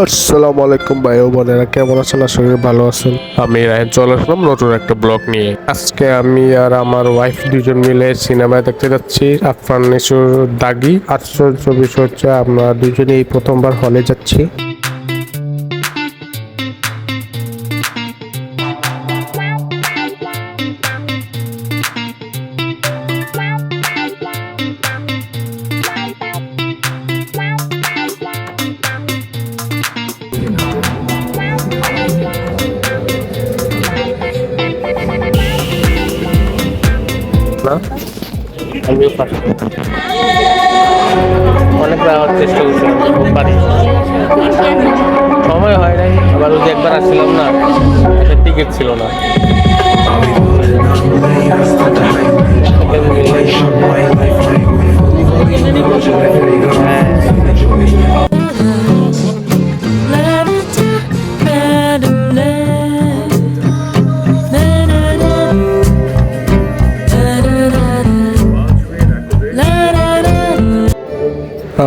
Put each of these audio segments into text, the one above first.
আসসালামু আলাইকুম ভাই ও বোনেরা, কেমন আছেন? আশা করি ভালো আছেন। আমি রায়হান চলে আসলাম নতুন একটা ব্লগ নিয়ে। আজকে আমি আর আমার ওয়াইফ দুজন মিলে সিনেমায় দেখতে যাচ্ছি আফরান নিশোর দাগি। আশ্চর্য বিষয় হচ্ছে আমরা দুজনেই প্রথমবার হলে যাচ্ছি। আমিও অনেক যাওয়ার চেষ্টা করছিলাম, পারি সময় হয় নাই। আবার ওই যে একবার আসছিলাম না, টিকিট ছিল না।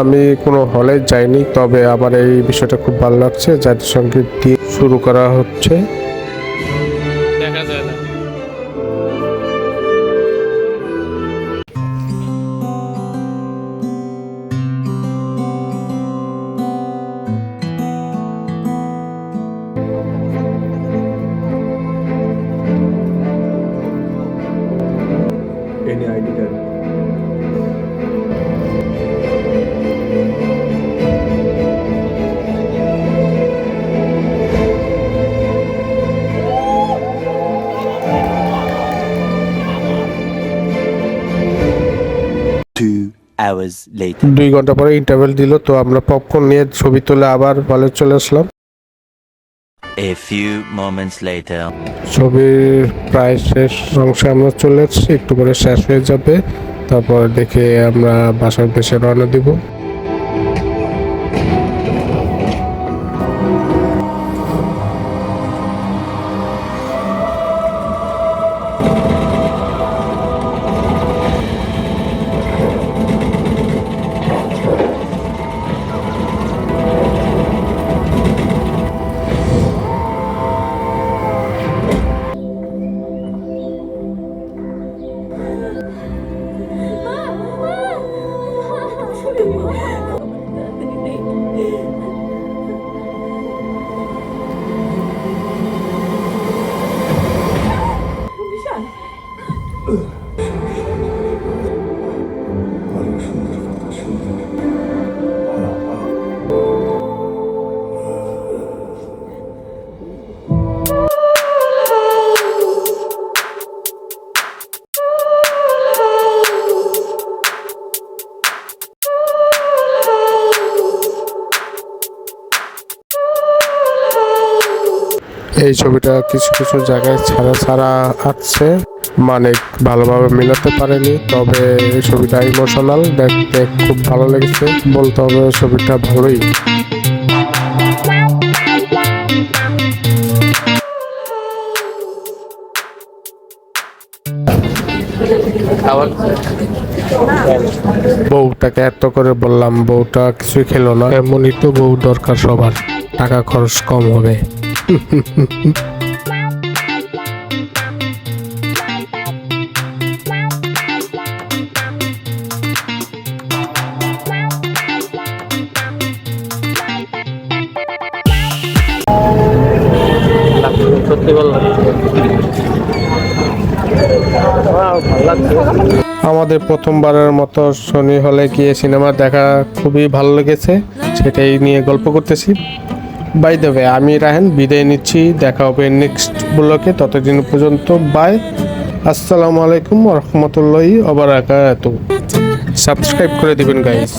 আমি কোনো হলে যাইনি, তবে আমার এই বিষয়টা খুব ভালো লাগছে। জাতীয় সঙ্গীত দিয়ে শুরু করা হচ্ছে। দেখা যায় না। ID card. hours later. 2 ঘন্টা পরে ইন্টারভেল দিল, তো আমরা পপকর্ন নিয়ে ছবি তুলে আবার হলে চলে আসলাম। A few moments later. ছবির প্রায় শেষ অংশে আমরা চলে এসেছি, একটু করে শেষ হয়ে যাবে, তারপর দেখে আমরা বাসার দেশে রওনা দিব। এই ছবিটা কিছু কিছু জায়গায় ছাড়া ছাড়া আছে, মানে ভালোভাবে মিলাতে পারেনি, তবে এই ছবিটা ইমোশনাল, দেখতে খুব ভালো লেগেছে। বলতে হবে ছবিটা ভালোই। বউটাকে এত করে বললাম, বউটা কিছুই খেলো না। এমনই তো বউ দরকার সবার, টাকা খরচ কম হবে। সত্যি বললাম, আমাদের প্রথমবারের মতো শনি হলে গিয়ে সিনেমা দেখা খুবই ভালো লেগেছে, সেটাই নিয়ে গল্প করতেছি। বাই দ্য ওয়ে, আমি রায়হান বিদায় নিচ্ছি, দেখা হবে নেক্সট ব্লগে। ততদিন পর্যন্ত বাই, আসসালামু আলাইকুম ওয়া রাহমাতুল্লাহি ওয়া বারাকাতুহু। সাবস্ক্রাইব করে দিবেন গাইস।